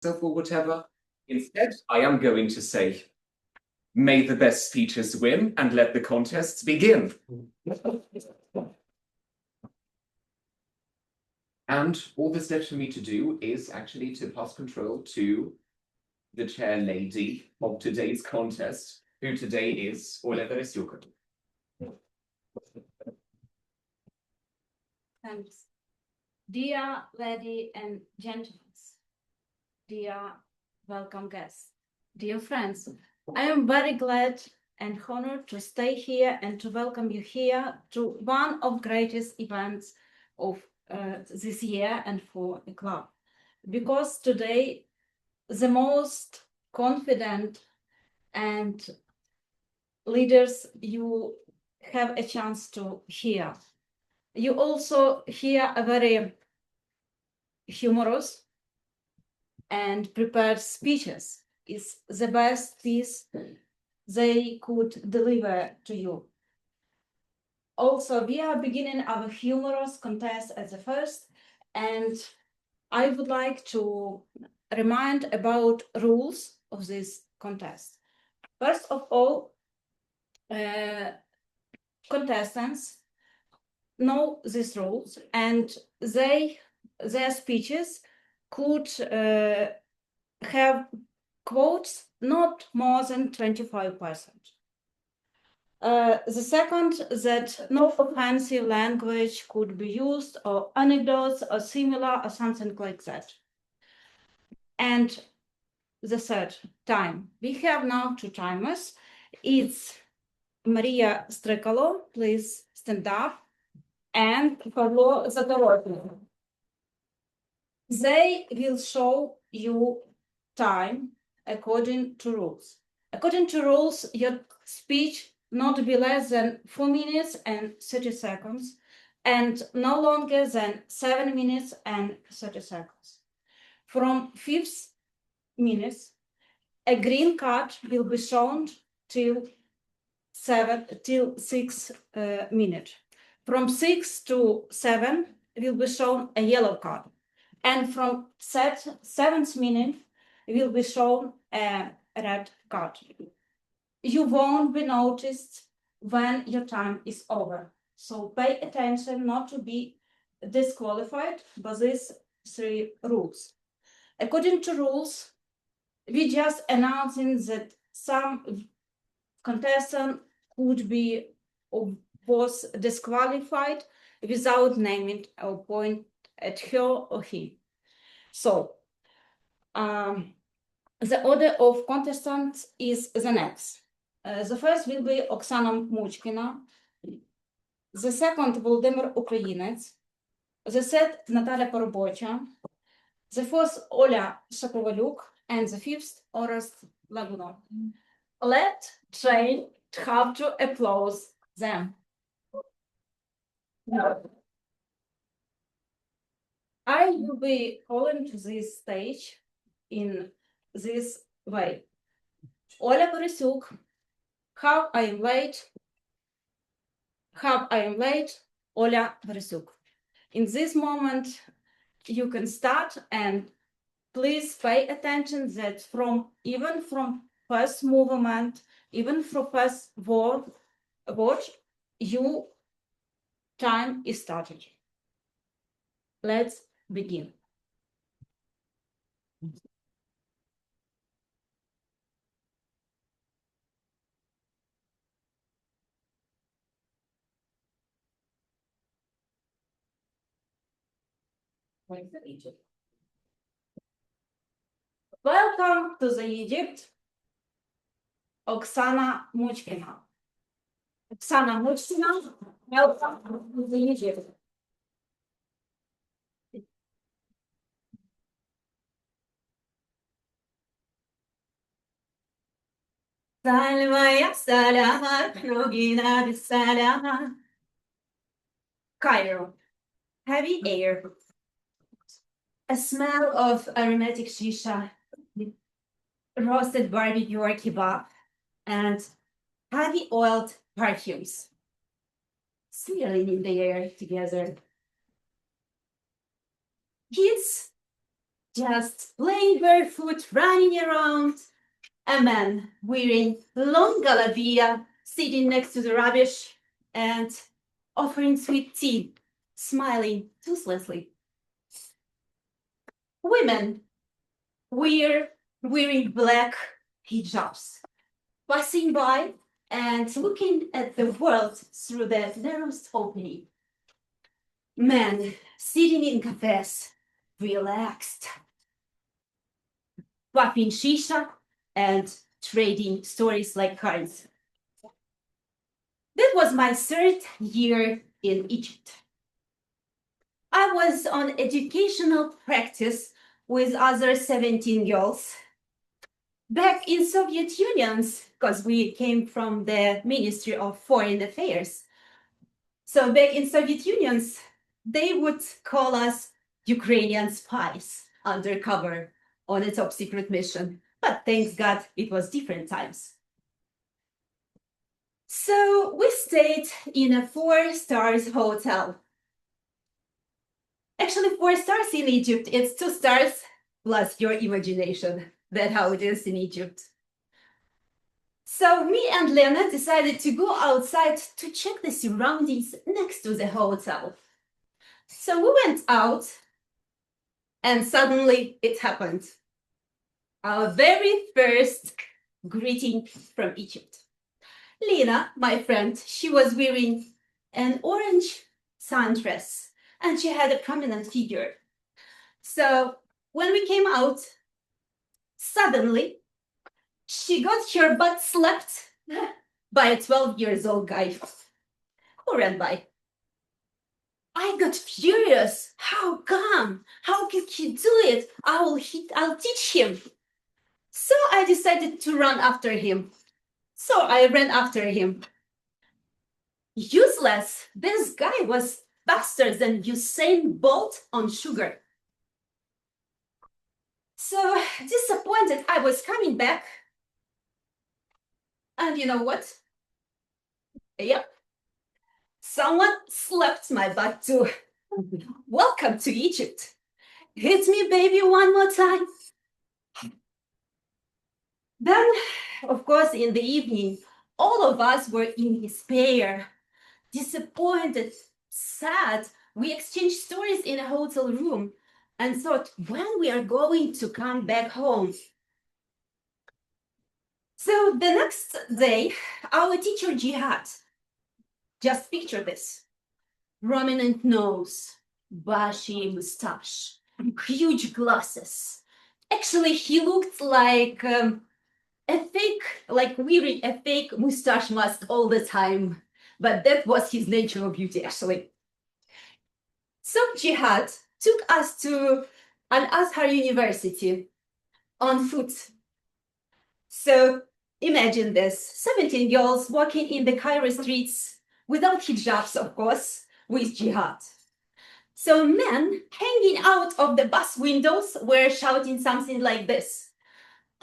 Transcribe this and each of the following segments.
or whatever. Instead, I am going to say, may the best speeches win and let the contests begin. And all that's left for me to do is actually to pass control to the chair lady of today's contest, who today is Olia. Thanks. Dear ladies and gentlemen, dear welcome guests, dear friends, I am very glad and honored to stay here and to welcome you here to one of the greatest events of this year and for the club. Because today, the most confident and leaders you have a chance to hear. You also hear a very humorous and prepared speeches. Is the best piece they could deliver to you. Also, we are beginning our humorous contest as the first, and I would like to remind about rules of this contest. First of all, contestants know these rules, and their speeches could have quotes not more than 25%. The second, that no offensive language could be used, or anecdotes or similar or something like that. And the third, time. We have now two timers. It's Maria Strekalo, please stand up, and Pavlo Zagorodny. They will show you time according to rules. According to rules, your speech not be less than 4 minutes and 30 seconds, and no longer than 7 minutes and 30 seconds. From 5th minutes, a green card will be shown till 6 minutes. From 6 to 7 will be shown a yellow card. And from 7th minute will be shown a red card. You won't be noticed when your time is over. So pay attention not to be disqualified by these 3 rules. According to rules, we just announcing that some contestant could be or was disqualified without naming a point at her or he. So the order of contestants is the next. The first will be Oksana Muchkina. The second, Volodymyr Ukrainets. The third, Nataly Parubocha. The fourth, Olia Shapovaliuk. And the fifth, Orest. Let's try how to applause them. I will be calling to this stage in this way. Olia Parubocha, how I am late, Olia Parubocha. In this moment, you can start, and please pay attention that even from first movement, even from first word, your time is started. Let's begin. Welcome to the Egypt, Oksana Muchkina. Oksana Muchkina, welcome to the Egypt. Cairo, heavy air, a smell of aromatic shisha, roasted barbecue or kebab, and heavy oiled perfumes swirling in the air together. Kids just playing barefoot, running around. A man wearing long galabeeah, sitting next to the rubbish and offering sweet tea, smiling toothlessly. Women wearing black hijabs, passing by and looking at the world through the narrowest opening. Men sitting in cafes, relaxed, puffing shisha and trading stories like cards. That was my third year in Egypt. I was on educational practice with other 17 girls. Back in Soviet Union, because we came from the Ministry of Foreign Affairs. So back in Soviet Union, they would call us Ukrainian spies undercover on a top secret mission. But thanks God, it was different times. So we stayed in a 4-star hotel. Actually, 4 stars in Egypt, it's 2 stars plus your imagination. That's how it is in Egypt. So me and Lena decided to go outside to check the surroundings next to the hotel. So we went out and suddenly it happened. Our very first greeting from Egypt. Lena, my friend, she was wearing an orange sundress and she had a prominent figure. So when we came out, suddenly she got her butt slapped by a 12-year-old guy who ran by. I got furious. How come? How could he do it? I'll teach him. So I decided to run after him. So I ran after him. Useless. This guy was faster than Usain Bolt on sugar. So disappointed, I was coming back. And you know what? Yep. Someone slapped my butt too. Welcome to Egypt. Hit me, baby, one more time. Then, of course, in the evening, all of us were in despair, disappointed, sad. We exchanged stories in a hotel room and thought, when we are going to come back home. So the next day, our teacher Jihad, just picture this, prominent nose, bushy mustache, huge glasses. Actually, he looked like a fake, like wearing a fake mustache mask all the time. But that was his natural beauty, actually. So Jihad took us to an Azhar University on foot. So imagine this, 17 girls walking in the Cairo streets without hijabs, of course, with Jihad. So men hanging out of the bus windows were shouting something like this.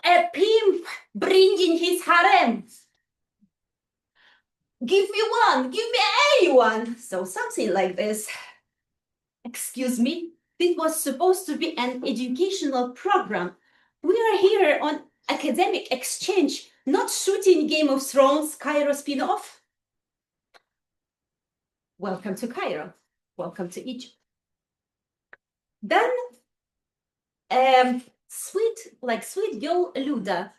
A pimp bringing his harem. Give me one, give me anyone. So something like this. Excuse me, this was supposed to be an educational program. We are here on academic exchange, not shooting Game of Thrones Cairo spin-off. Welcome to Cairo. Welcome to Egypt. Then, sweet girl Luda,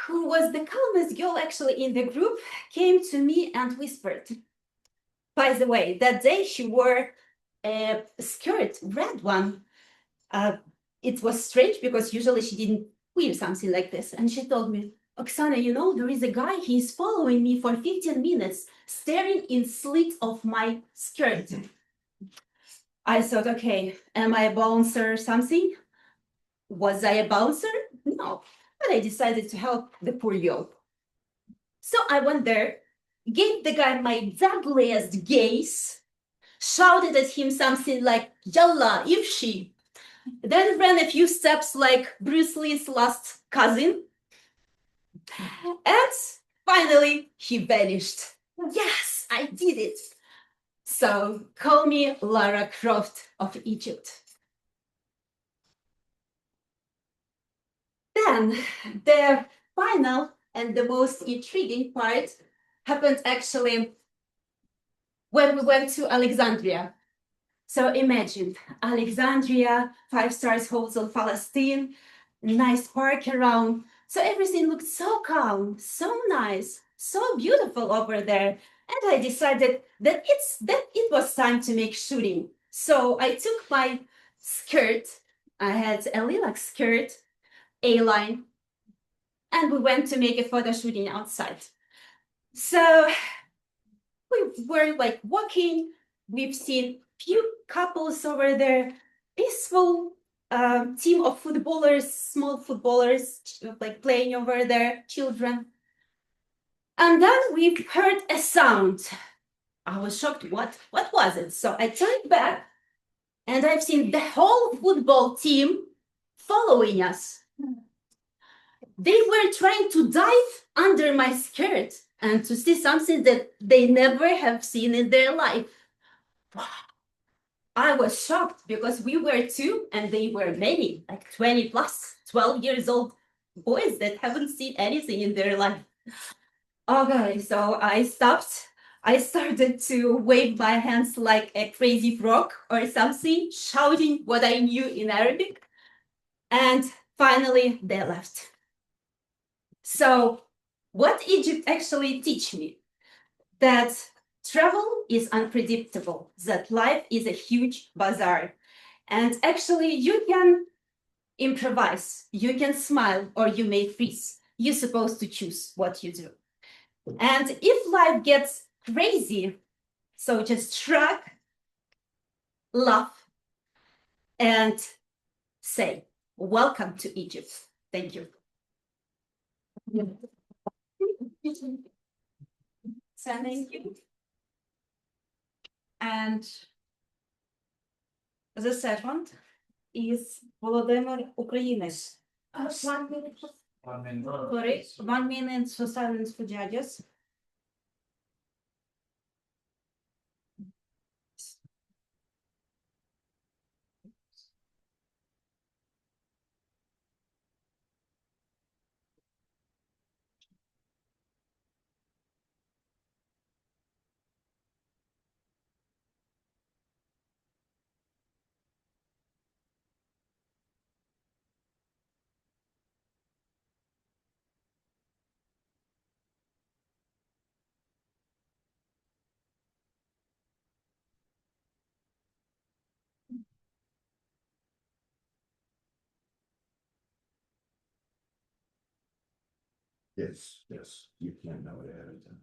who was the calmest girl actually in the group, came to me and whispered. By the way, that day she wore a skirt, red one. It was strange because usually she didn't wear something like this. And she told me, Oksana, you know, there is a guy, he's following me for 15 minutes, staring in slit of my skirt. I thought, okay, am I a bouncer or something? Was I a bouncer? No, but I decided to help the poor girl. So I went there, gave the guy my deadliest gaze, shouted at him something like, Yalla, Ifshi. Then ran a few steps like Bruce Lee's last cousin. And finally, he vanished. Yes, I did it. So call me Lara Croft of Egypt. then the final and the most intriguing part happened actually when we went to Alexandria. So imagine Alexandria, 5 stars hotel, Palestine, nice park around. So everything looked so calm, so nice, so beautiful over there. And I decided that it was time to make shooting. So I took my skirt. I had a lilac skirt, A-line, and we went to make a photo shooting outside. So we were like walking. We've seen few couples over there, peaceful team of footballers, small footballers, like playing over there, children. And then we heard a sound. I was shocked. What was it? So I turned back, and I've seen the whole football team following us. They were trying to dive under my skirt and to see something that they never have seen in their life. I was shocked because we were two and they were many, like 20 plus, 12 years old boys that haven't seen anything in their life. Okay, so I stopped. I started to wave my hands like a crazy frog or something, shouting what I knew in Arabic. And finally, they left. So what Egypt actually teach me? That travel is unpredictable, that life is a huge bazaar. And actually, you can improvise, you can smile, or you may freeze. You're supposed to choose what you do. And if life gets crazy, so just shrug, laugh, and say, welcome to Egypt. Thank you. Thank you. And the second is Volodymyr Ukrainets. 1 minute. 1 minute. Sorry, 1 minute for silence for judges. Yes, you can know it ahead of time.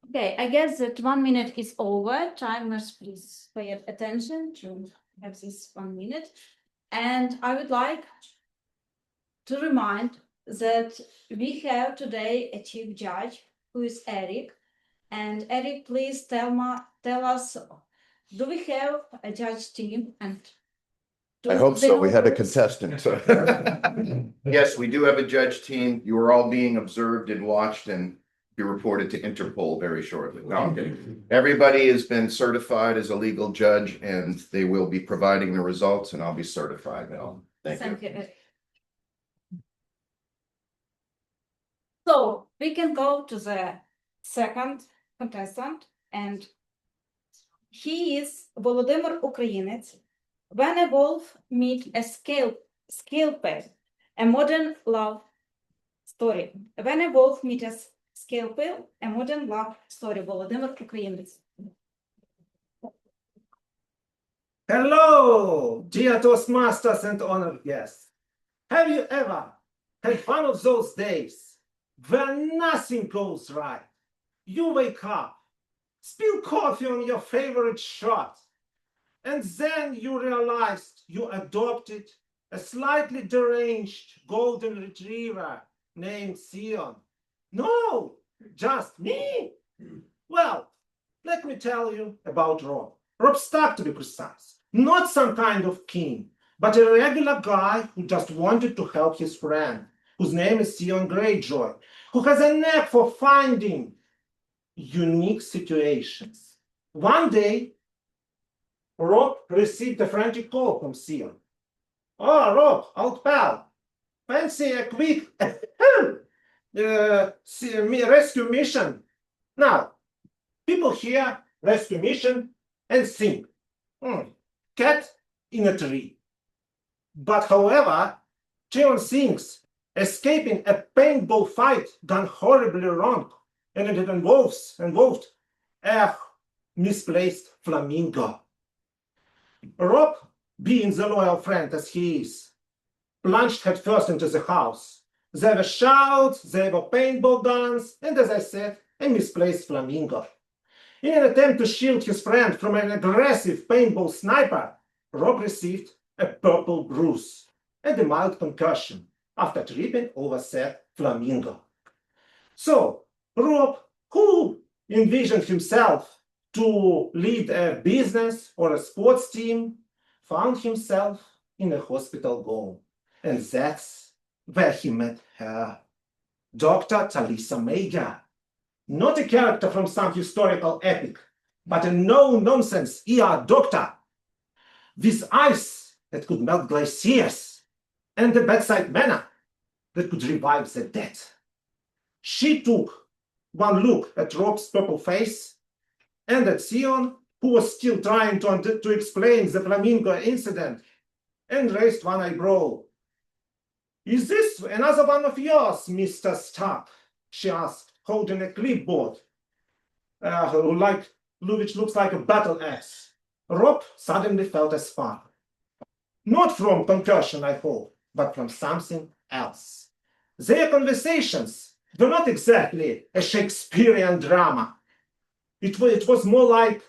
Okay, I guess that 1 minute is over. Timers, please pay attention to have this 1 minute. And I would like to remind that we have today a chief judge who is Eric. And Eric, please tell us, do we have a judge team? And I hope so. We had a contestant. contestant. Yes, we do have a judge team. You are all being observed and watched, and be reported to Interpol very shortly. No, I'm kidding. Everybody has been certified as a legal judge, and they will be providing the results, and I'll be certified now. Thank you. you. So we can go to the second contestant, and he is Volodymyr Ukrainets. When a wolf meet a scalpel, a modern love story. When a wolf meet a scalpel, a modern love story. Volodymyr Ukrainets. Hello, dear Toastmasters and honored guests. Have you ever had one of those days where nothing goes right? You wake up, spill coffee on your favorite shirt, and then you realized you adopted a slightly deranged golden retriever named Sion. No, just me. Well, let me tell you about Rob. Rob Stark, to be precise. Not some kind of king, but a regular guy who just wanted to help his friend, whose name is Sion Greyjoy, who has a knack for finding unique situations. One day, Rob received a frantic call from Sion. "Oh, Rob, old pal, fancy a quick rescue mission?" Now, people hear rescue mission and think, cat in a tree. But however, Sion thinks escaping a paintball fight gone horribly wrong, and it involved a misplaced flamingo. Rob, being the loyal friend as he is, plunged headfirst into the house. There were shouts, there were paintball guns, and as I said, a misplaced flamingo. In an attempt to shield his friend from an aggressive paintball sniper, Rob received a purple bruise and a mild concussion after tripping over said flamingo. So, Rob, who envisioned himself to lead a business or a sports team, found himself in a hospital gown. And that's where he met her, Dr. Talisa Mega. Not a character from some historical epic, but a no-nonsense ER doctor with eyes that could melt glaciers and a bedside manner that could revive the dead. She took one look at Rob's purple face and at Sion, who was still trying to explain the flamingo incident, and raised one eyebrow. "Is this another one of yours, Mr. Stark?" she asked, holding a clipboard, which looks like a battle axe. Rob suddenly felt a spark. Not from concussion, I hope, but from something else. Their conversations were not exactly a Shakespearean drama. It was more like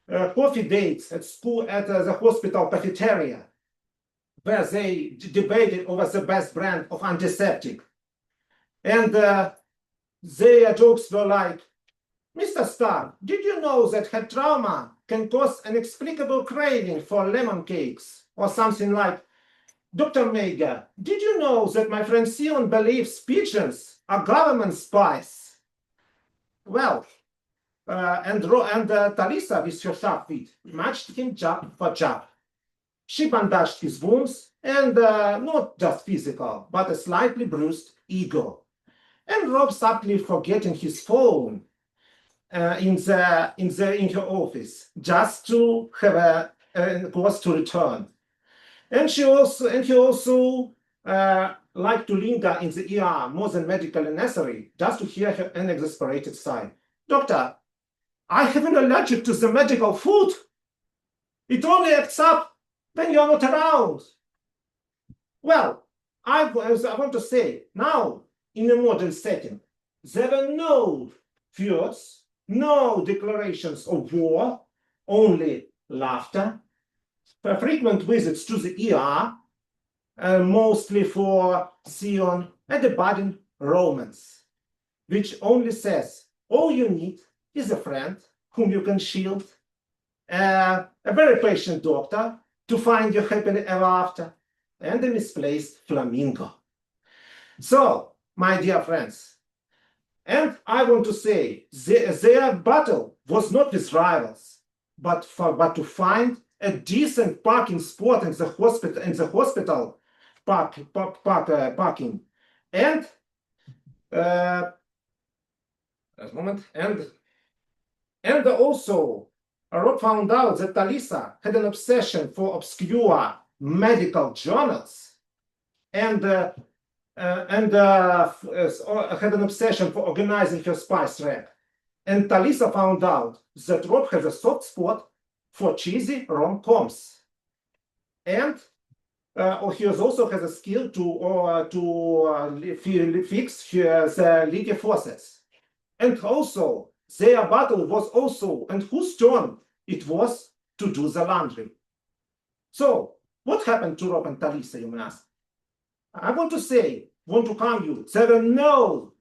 coffee dates at school at the hospital cafeteria, where they debated over the best brand of antiseptic. And their jokes were like, "Mr. Stark, did you know that head trauma can cause an inexplicable craving for lemon cakes?" Or something like, "Dr. Mega, did you know that my friend Sion believes pigeons are government spies?" Well, and Talisa, with her sharp wit, matched him jab for jab. She bandaged his wounds, and not just physical, but a slightly bruised ego. And Rob, subtly forgetting his phone in her office, just to have a course to return. And he also liked to linger in the ER more than medically necessary, just to hear her unexasperated sigh. "Doctor, I have an allergic to the medical food. It only acts up when you're not around." Well, I want to say, now, in a modern setting, there were no fears, no declarations of war, only laughter, frequent visits to the ER, mostly for Sion, and a budding romance, which only says all you need is a friend whom you can shield, a very patient doctor to find you happily ever after, and a misplaced flamingo. So, my dear friends, And I want to say, their battle was not with rivals, but to find a decent parking spot in the hospital parking. And a moment, and also Rob found out that Talisa had an obsession for obscure medical journals and had an obsession for organizing her spice rack. And Talisa found out that Rob has a soft spot for cheesy rom-coms. And he also has a skill to fix the leaky faucets. And also, their battle was also, and whose turn it was to do the laundry. So, what happened to Rob and Talisa, you may ask? I want to calm you, there were no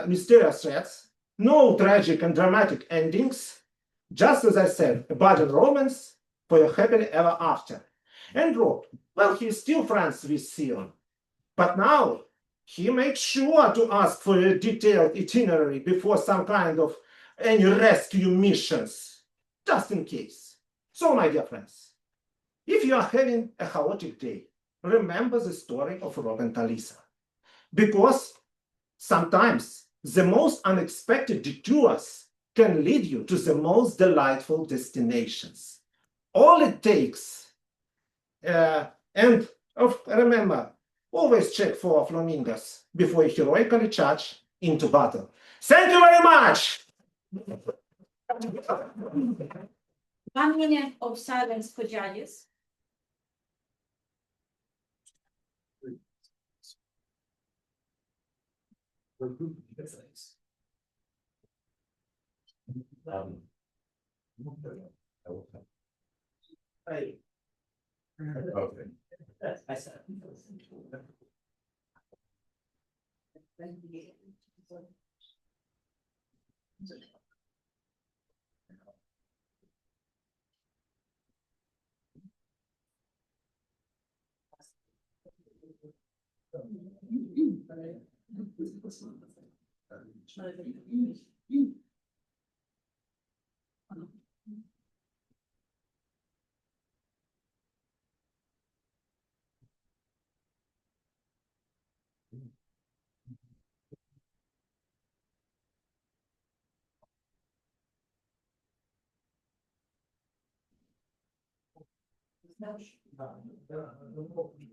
mysterious threats, no tragic and dramatic endings, just as I said, a bad romance for a happily ever after. And Rob, well, he's still friends with Sion, but now he made sure to ask for a detailed itinerary before some kind of any rescue missions, just in case. So, my dear friends, if you are having a chaotic day, remember the story of Rob and Talisa, because sometimes the most unexpected detours can lead you to the most delightful destinations. All it takes, remember, always check for flamingos before you heroically charge into battle. Thank you very much! 1 minute of silence for judges. Okay.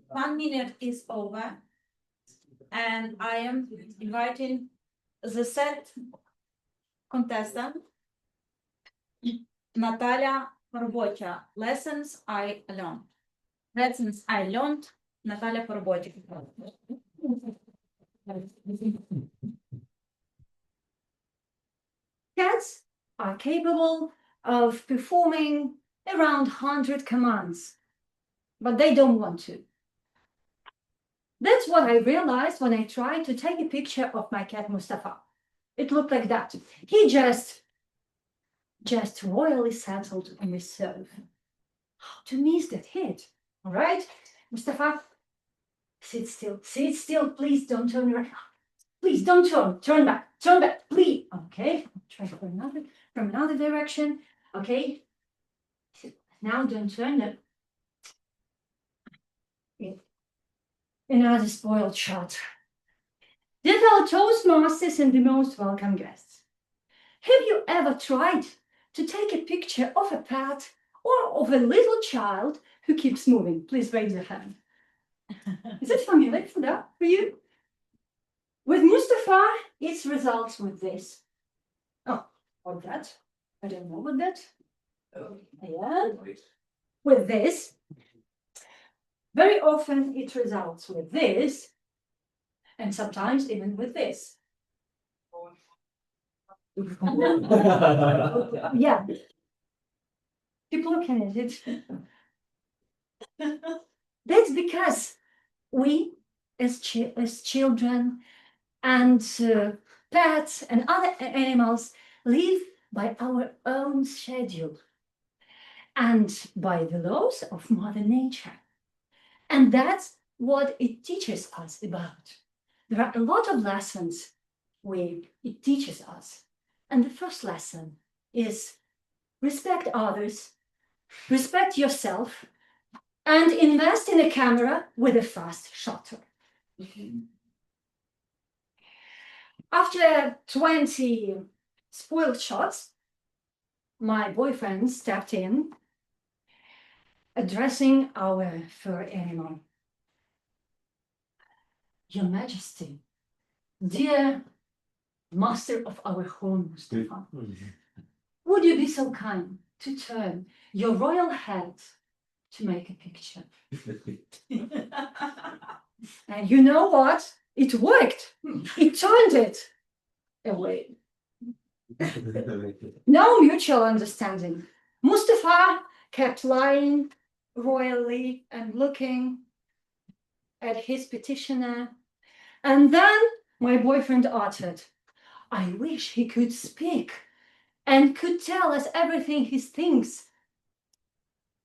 One minute is over, and I am inviting the set contestant, Nataly Parubocha. Lessons I learned. Nataly Parubocha. Cats are capable of performing around 100 commands, but they don't want to. That's what I realized when I tried to take a picture of my cat Mustafa. It looked like that. He just royally settled on his sofa. How to miss that hit? All right, Mustafa, sit still, please don't turn around. Please don't turn back, please. Okay, try from another direction. Okay, now don't turn it. Another spoiled shot. These are Toastmasters and the most welcome guests. Have you ever tried to take a picture of a pet or of a little child who keeps moving? Please raise your hand. Is it familiar for you? With Mustafa, it results with this. Oh, or that. I don't know what that. Yeah. With this. Very often it results with this, and sometimes even with this. Yeah. Keep looking at it. That's because we, as children and pets and other animals, live by our own schedule and by the laws of Mother Nature. And that's what it teaches us about. There are a lot of lessons it teaches us. And the first lesson is respect others, respect yourself, and invest in a camera with a fast shutter. After 20 spoiled shots, my boyfriend stepped in, addressing our fur animal. Your Majesty, dear master of our home, Mustafa, would you be so kind to turn your royal head to make a picture? And you know what? It worked. It turned it away. No mutual understanding. Mustafa kept lying royally and looking at his petitioner. And then my boyfriend uttered, I wish he could speak and could tell us everything he thinks.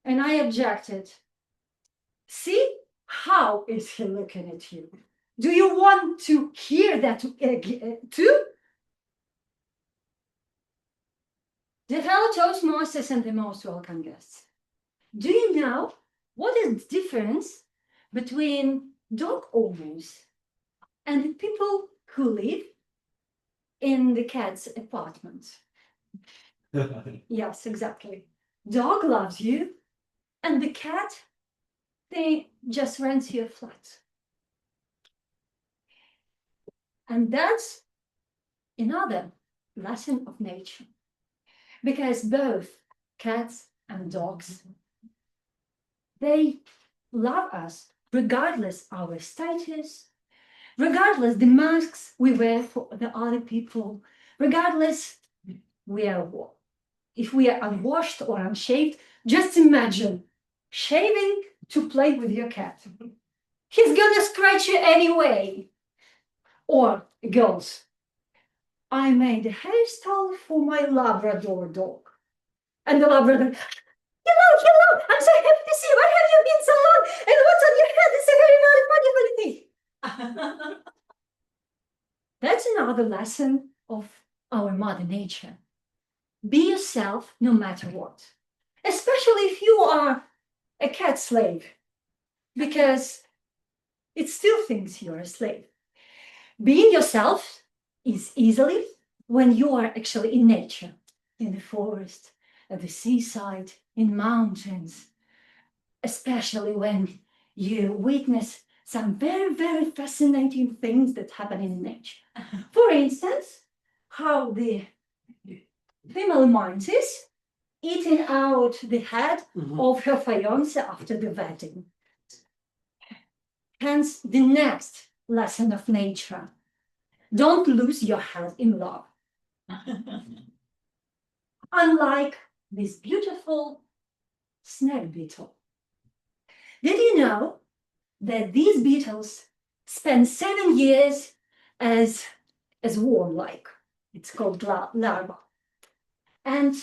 And I objected. See, how is he looking at you? Do you want to hear that too? Dear fellow Toastmasters and the most welcome guests, do you know what is the difference between dog owners and the people who live in the cat's apartment? Yes, exactly. Dog loves you, and the cat, they just rent you a flat. And that's another lesson of nature, because both cats and dogs, they love us regardless our status, regardless the masks we wear for the other people, regardless if we are unwashed or unshaved. Just imagine shaving to play with your cat. He's gonna scratch you anyway. Or girls, I made a hairstyle for my Labrador dog. And the Labrador, hello, I'm so happy to see you. Where have you been so long? And what's on your head? It's a very, very funny thing. That's another lesson of our Mother Nature. Be yourself no matter what, especially if you are a cat slave, because it still thinks you're a slave. Being yourself is easily when you are actually in nature, in the forest, at the seaside, in mountains, especially when you witness some very, very fascinating things that happen in nature. For instance, how the female mantis eating out the head of her fiancé after the wedding. Hence, the next lesson of nature. Don't lose your head in love. Unlike this beautiful snake beetle. Did you know that these beetles spend 7 years as worm-like? It's called larva. And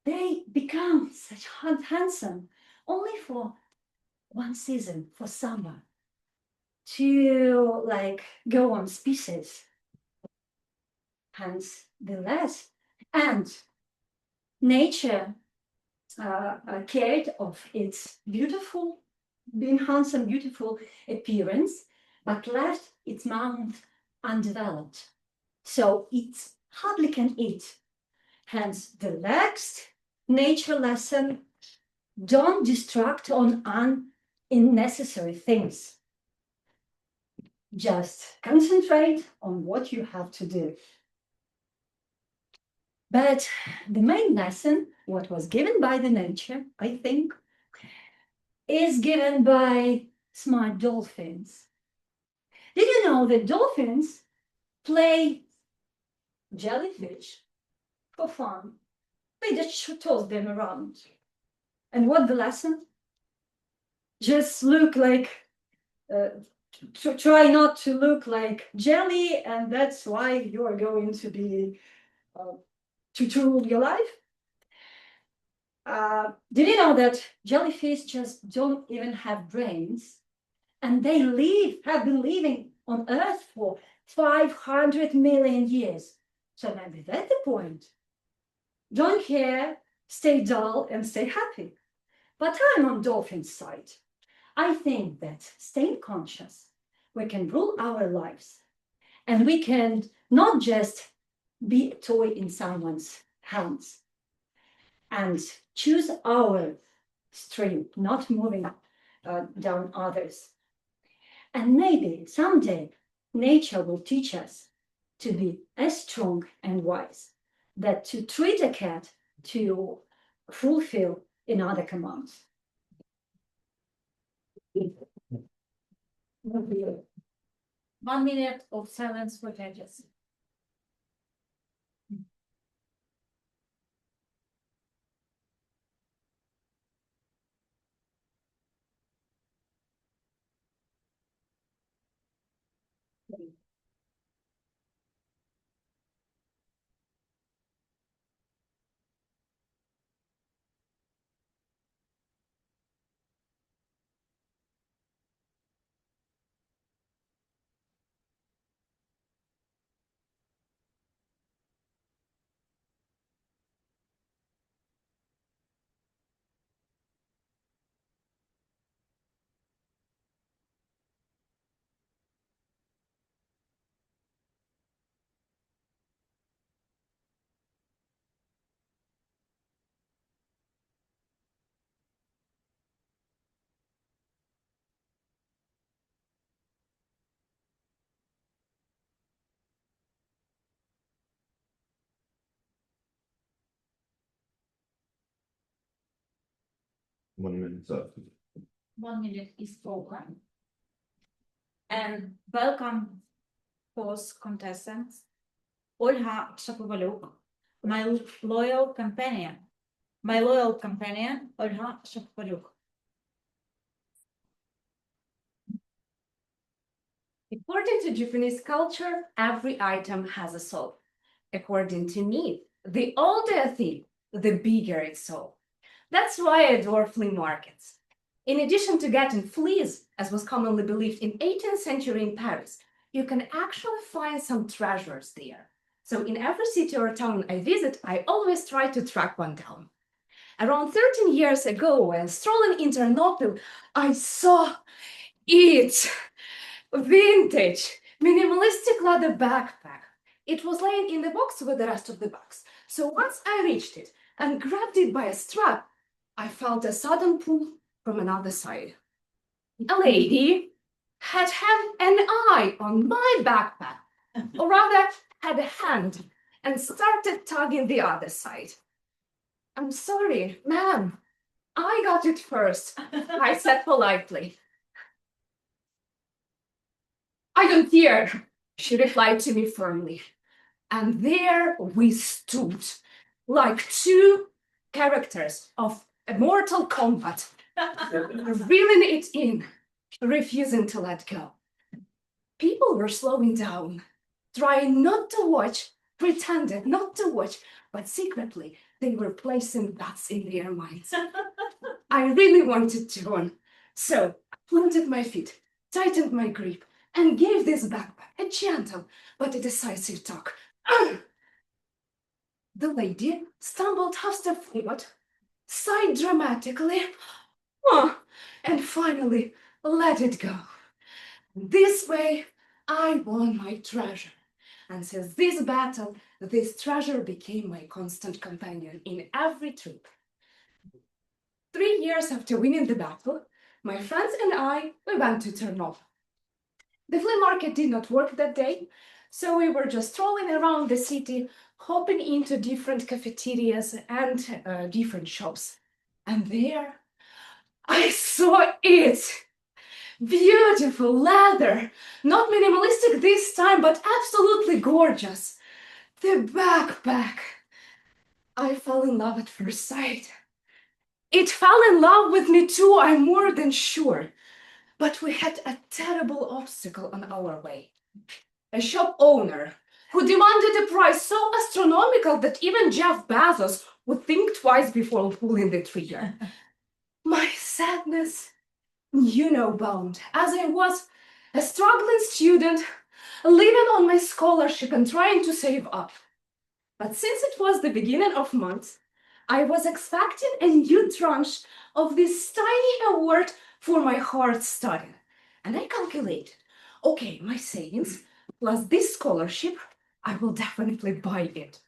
they become such handsome only for one season, for summer, to go on species. Hence the less. And nature cared of its beautiful, being handsome, beautiful appearance, but left its mouth undeveloped. So it hardly can eat. Hence the next nature lesson, don't distract on unnecessary things. Just concentrate on what you have to do. But the main lesson, what was given by the nature, I think, is given by smart dolphins. Did you know that dolphins play jellyfish for fun? They just toss them around. And what the lesson? Just look like, try not to look like jelly, and that's why you're going to be, to rule your life. Did you know that jellyfish just don't even have brains? And they have been living on Earth for 500 million years. So maybe that's the point. Don't care, stay dull, and stay happy. But I'm on dolphin's side. I think that staying conscious, we can rule our lives. And we can not just be a toy in someone's hands and choose our stream, not moving down others. And maybe someday nature will teach us to be as strong and wise that to treat a cat to fulfill another commands. 1 minute of silence for judges. One minute up. 1 minute is over. And welcome host contestants, Olia Shapovaliuk, my loyal companion, Olia Shapovaliuk. According to Japanese culture, every item has a soul. According to me, the older a thing, the bigger its soul. That's why I adore flea markets. In addition to getting fleas, as was commonly believed in 18th century in Paris, you can actually find some treasures there. So in every city or town I visit, I always try to track one down. Around 13 years ago, when strolling in Ternopil, I saw it. Vintage, minimalistic leather backpack. It was laying in the box with the rest of the box. So once I reached it and grabbed it by a strap, I felt a sudden pull from another side. A lady had an eye on my backpack, or rather had a hand, and started tugging the other side. I'm sorry, ma'am. I got it first, I said politely. I don't care, she replied to me firmly. And there we stood, like two characters of a Mortal Kombat, reeling it in, refusing to let go. People were slowing down, trying not to watch, pretended not to watch, but secretly they were placing bets in their minds. I really wanted to run, so I planted my feet, tightened my grip, and gave this backpack a gentle but a decisive tug. The lady stumbled half step forward, sighed dramatically, and finally let it go. This way, I won my treasure. And since this battle, this treasure became my constant companion in every trip. 3 years after winning the battle, my friends and we went to Ternopil. The flea market did not work that day, so we were just strolling around the city, hopping into different cafeterias and different shops. And there, I saw it! Beautiful leather! Not minimalistic this time, but absolutely gorgeous. The backpack. I fell in love at first sight. It fell in love with me too, I'm more than sure. But we had a terrible obstacle on our way. A shop owner who demanded a price so astronomical that even Jeff Bezos would think twice before pulling the trigger. My sadness, bound, as I was a struggling student, living on my scholarship and trying to save up. But since it was the beginning of month, I was expecting a new tranche of this tiny award for my hard study. And I calculated, okay, my savings plus this scholarship, I will definitely buy it.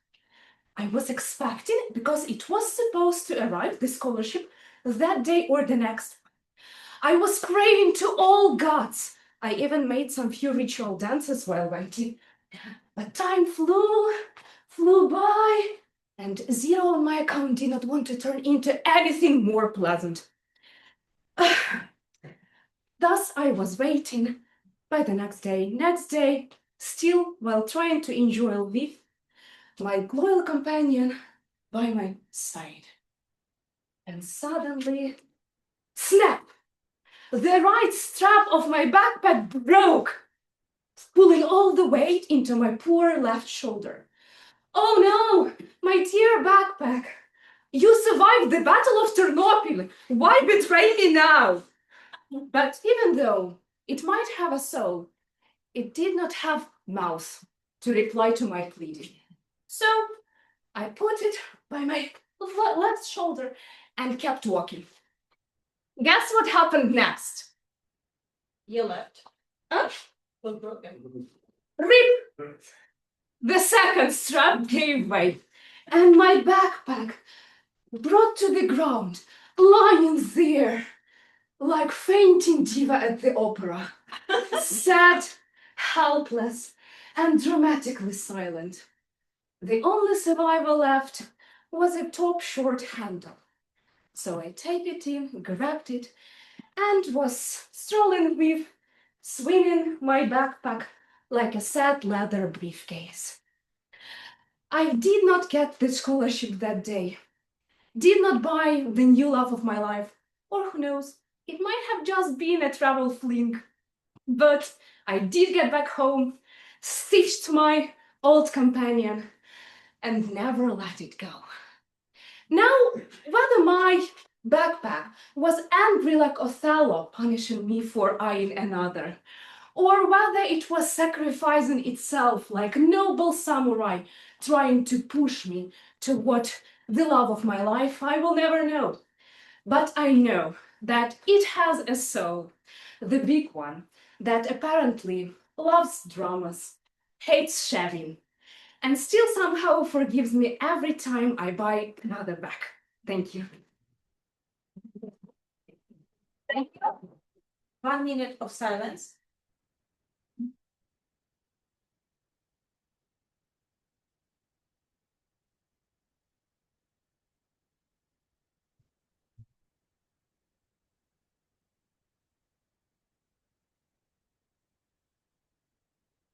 I was expecting it because it was supposed to arrive, the scholarship, that day or the next. I was praying to all gods. I even made some few ritual dances while waiting. But time flew by, and zero on my account did not want to turn into anything more pleasant. Thus I was waiting by the next day, still while trying to enjoy Lviv, my loyal companion by my side. And suddenly, snap! The right strap of my backpack broke, pulling all the weight into my poor left shoulder. Oh no, my dear backpack! You survived the Battle of Ternopil. Why betray me now? But even though it might have a soul, it did not have mouth to reply to my pleading. So I put it by my left shoulder and kept walking. Guess what happened next? You left. Huh? Was broken. Rip! The second strap gave way, and my backpack brought to the ground, lying there like fainting diva at the opera, sad, helpless, and dramatically silent. The only survivor left was a top short handle. So I taped it in, grabbed it, and was strolling with, swinging my backpack like a sad leather briefcase. I did not get the scholarship that day, did not buy the new love of my life, or who knows, it might have just been a travel fling. But I did get back home, stitched my old companion, and never let it go. Now, whether my backpack was angry like Othello punishing me for eyeing another, or whether it was sacrificing itself like a noble samurai trying to push me toward the love of my life, I will never know. But I know that it has a soul, the big one, that apparently loves dramas, hates shaving, and still somehow forgives me every time I buy another bag. Thank you. Thank you. 1 minute of silence.